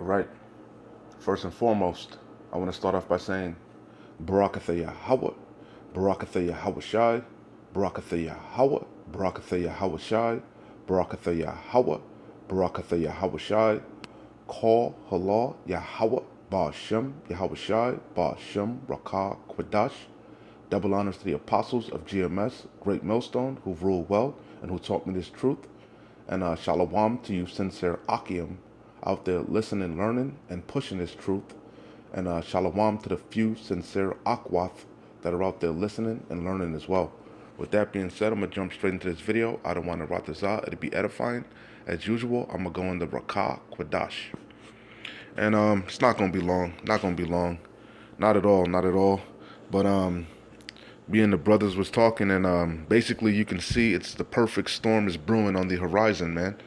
All right. First and foremost, I want to start off by saying Barakatha Yahweh, Barakatha Yahweh Shai, Barakatha Yahweh, Barakatha Yahweh Shai, Barakatha Yahweh, Barakatha Yahweh Shai, Call Halal Yahweh, Ba'ashem, Yahweh Shai, Ba'ashem, Rakah, Quadash. Double honors to the apostles of GMS, Great Millstone, who've ruled well and who taught me this truth. And shalom to you, sincere Akim, out there listening, learning, and pushing this truth. And shalom to the few sincere Akwath that are out there listening and learning as well. With that being said, I'm going to jump straight into this video. I don't want to rot this out. It'll be edifying. As usual, I'm going to go into Rakah Quadash. And it's not going to be long. Not going to be long. Not at all. Not at all. But me and the brothers was talking, and basically you can see it's the perfect storm is brewing on the horizon, man.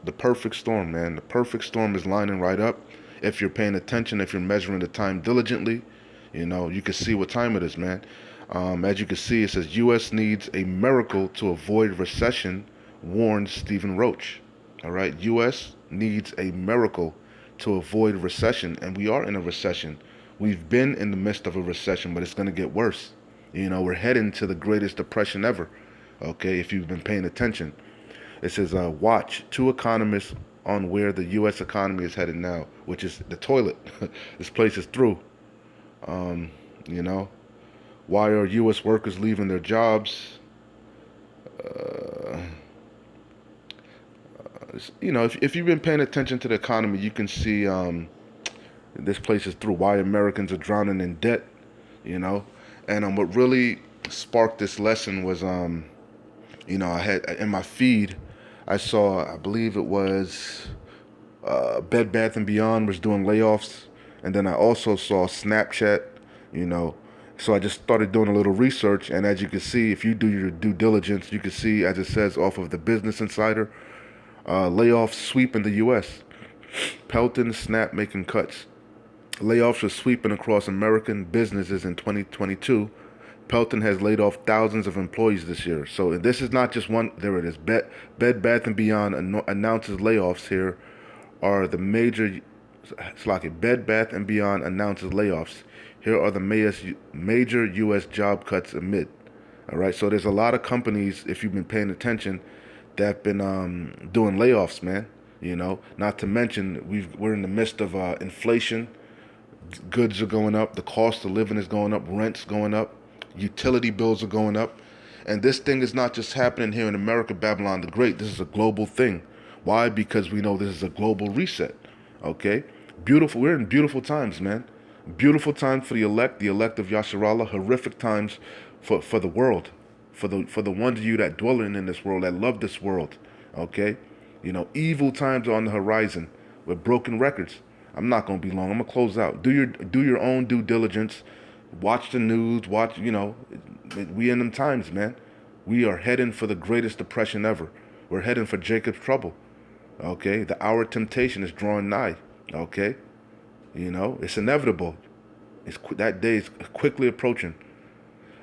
The perfect storm, man. The perfect storm is lining right up. If you're paying attention, if you're measuring the time diligently, you know, you can see what time it is, man. As you can see, it says U.S. needs a miracle to avoid recession, warned Stephen Roach. All right, U.S. needs a miracle to avoid recession, and we are in a recession. We've been in the midst of a recession, but it's going to get worse. You know, we're heading to the greatest depression ever. Okay, if you've been paying attention. It says, watch two economists on where the U.S. economy is headed now, which is the toilet. This place is through. You know, why are U.S. workers leaving their jobs? You know, if you've been paying attention to the economy, you can see this place is through. Why Americans are drowning in debt, you know. And what really sparked this lesson was, you know, I had in my feed, I saw, I believe it was Bed Bath and Beyond was doing layoffs, and then I also saw Snapchat, you know. So I just started doing a little research, and as you can see, if you do your due diligence, you can see, as it says off of the Business Insider, layoffs sweep in the U.S. Pelton, Snap making cuts. Layoffs are sweeping across American businesses in 2022. Pelton has laid off thousands of employees this year. So this is not just one. There it is. Bed Bath and Beyond announces layoffs. Here are the major. It's like it. Bed Bath and Beyond announces layoffs. Here are the major U.S. job cuts amid. All right. So there's a lot of companies, if you've been paying attention, that have been doing layoffs, man. You know, not to mention we're in the midst of inflation. Goods are going up, the cost of living is going up, rent's going up, utility bills are going up. And this thing is not just happening here in America, Babylon the Great. This is a global thing. Why? Because we know this is a global reset. Okay? Beautiful. We're in beautiful times, man. Beautiful times for the elect of Yasharallah. Horrific times for the world. For the ones of you that dwelling in this world, that love this world. Okay? You know, evil times are on the horizon with broken records. I'm not gonna be long. I'm gonna close out. Do your own due diligence. Watch the news. Watch, you know, we in them times, man. We are heading for the greatest depression ever. We're heading for Jacob's trouble. Okay, the hour of temptation is drawing nigh. Okay, you know, it's inevitable. That day is quickly approaching.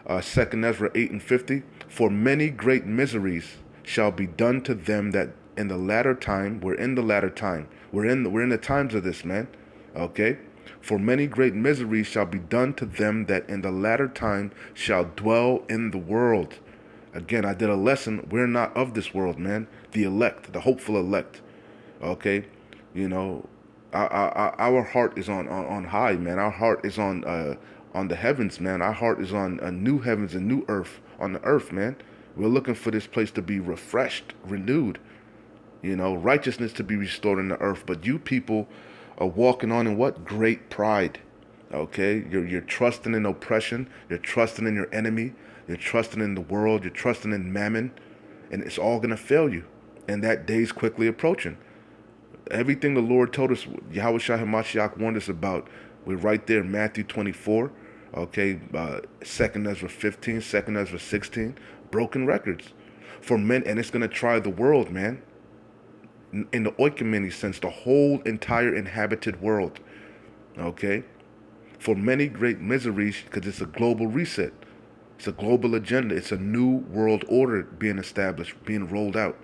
2nd Ezra 8:50. For many great miseries shall be done to them that in the latter time. We're in the latter time. We're in the times of this, man. Okay? For many great miseries shall be done to them that in the latter time shall dwell in the world. Again, I did a lesson. We're not of this world, man. The elect, the hopeful elect. Okay? You know, our heart is on high, man. Our heart is on the heavens, man. Our heart is on a new heavens and new earth, on the earth, man. We're looking for this place to be refreshed, renewed. You know, righteousness to be restored in the earth. But you people are walking on in what? Great pride. Okay? You're trusting in oppression. You're trusting in your enemy. You're trusting in the world. You're trusting in mammon. And it's all going to fail you. And that day's quickly approaching. Everything the Lord told us, Yahweh Shai HaMashiach warned us about, we're right there, Matthew 24. Okay? 2nd Ezra 15, 2nd Ezra 16. Broken records. For men, and it's going to try the world, man. In the oikumene sense, the whole entire inhabited world. Okay? For many great miseries, because it's a global reset. It's a global agenda. It's a new world order being established, being rolled out.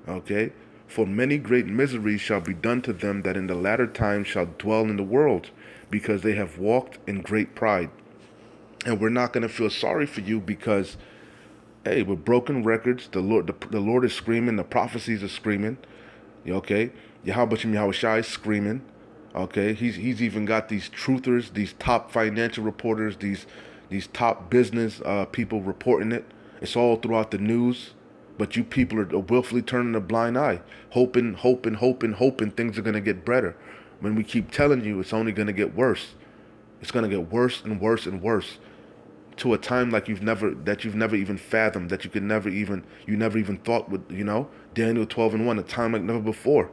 Okay? For many great miseries shall be done to them that in the latter times shall dwell in the world, because they have walked in great pride. And we're not going to feel sorry for you because, hey, with broken records, the Lord is screaming, the prophecies are screaming. Okay, Yahweh Shai is screaming. Okay, he's even got these truthers, these top financial reporters, these top business people reporting it. It's all throughout the news, but you people are willfully turning a blind eye, hoping things are gonna get better. When we keep telling you it's only gonna get worse, it's gonna get worse and worse and worse to a time like you've never even fathomed, that you never even thought would, Daniel 12:1, a time like never before.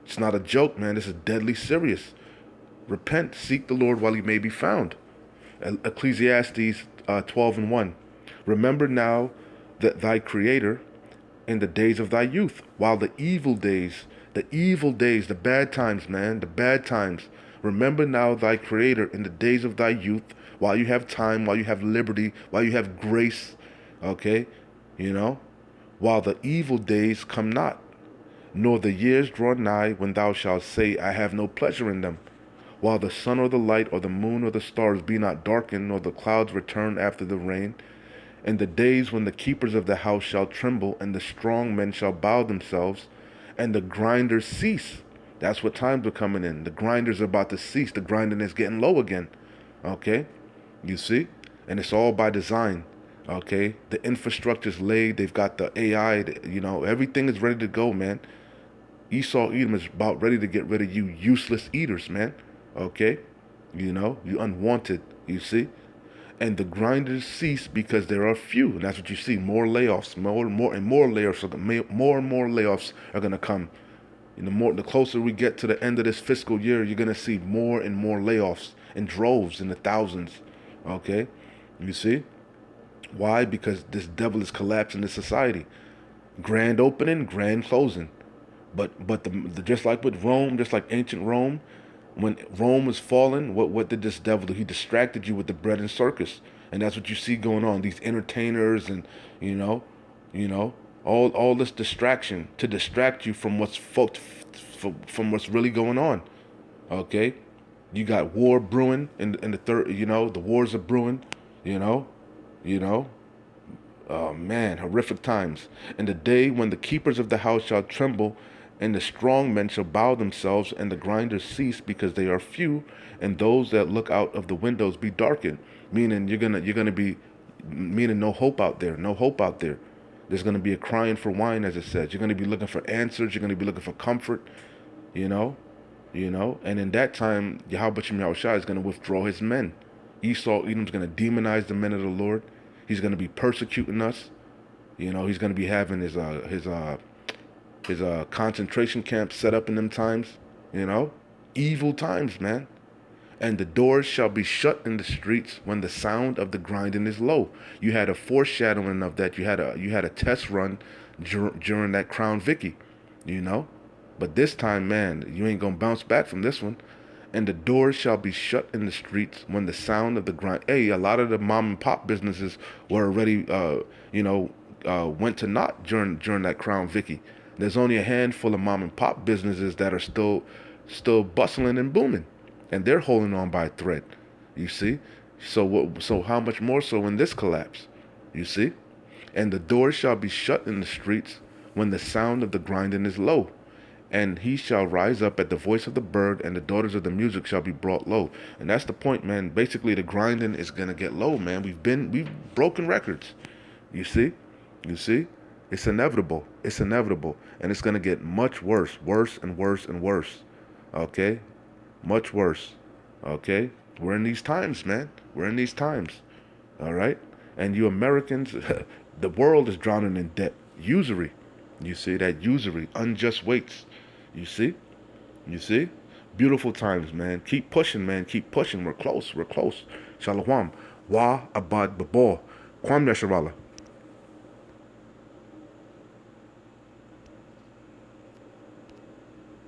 It's not a joke, man. This is deadly serious. Repent, seek the Lord while he may be found. Ecclesiastes 12:1. Remember now that thy creator in the days of thy youth, while the evil days, the bad times, man, the bad times. Remember now thy creator in the days of thy youth, while you have time, while you have liberty, while you have grace, okay? You know, while the evil days come not, nor the years draw nigh when thou shalt say, I have no pleasure in them. While the sun or the light or the moon or the stars be not darkened, nor the clouds return after the rain, and the days when the keepers of the house shall tremble, and the strong men shall bow themselves, and the grinders cease. That's what times are coming in. The grinders are about to cease. The grinding is getting low again. Okay? You see? And it's all by design. Okay? The infrastructure's laid. They've got the AI. Everything is ready to go, man. Esau Edom is about ready to get rid of you useless eaters, man. Okay? You unwanted. You see? And the grinders cease because there are few. And that's what you see. More layoffs. More and more layoffs. More and more layoffs are going to come. The closer we get to the end of this fiscal year, you're going to see more and more layoffs in droves, in the thousands. Okay? You see? Why? Because this devil is collapsing the society. Grand opening, grand closing. But just like with Rome, just like ancient Rome, when Rome was falling, what did this devil do? He distracted you with the bread and circus, and that's what you see going on. These entertainers and you know, all this distraction to distract you from from what's really going on. Okay, you got war brewing in the third. The wars are brewing. You know, you know. Oh man, horrific times. And the day when the keepers of the house shall tremble, and the strong men shall bow themselves, and the grinders cease because they are few, and those that look out of the windows be darkened. Meaning you're gonna be, meaning no hope out there, no hope out there. There's gonna be a crying for wine, as it says. You're gonna be looking for answers. You're gonna be looking for comfort. You know, And in that time, Yahweh Shai is gonna withdraw his men. Esau Edom's gonna demonize the men of the Lord. He's going to be persecuting us. He's going to be having his concentration camp set up in them times. Evil times, man. And the doors shall be shut in the streets when the sound of the grinding is low. You had a foreshadowing of that. You had a test run during that Crown Vicky. But this time, man, you ain't gonna bounce back from this one. And the doors shall be shut in the streets when the sound of the grind. Hey, a lot of the mom and pop businesses were already, went to naught during that Crown Vicky. There's only a handful of mom and pop businesses that are still bustling and booming, and they're holding on by a thread. You see, so how much more so in this collapse? You see, and the doors shall be shut in the streets when the sound of the grinding is low. And he shall rise up at the voice of the bird, and the daughters of the music shall be brought low. And that's the point, man. Basically, the grinding is gonna get low, man. We've broken records. You see, it's inevitable. It's inevitable, and it's gonna get much worse, worse and worse and worse. Okay, much worse. Okay, we're in these times, man. We're in these times. All right, and you Americans, the world is drowning in debt, usury. You see that usury, unjust weights. You see? You see? Beautiful times, man. Keep pushing, man. Keep pushing. We're close. We're close. Shalom. Wa abad babo. Kwam Yasharala.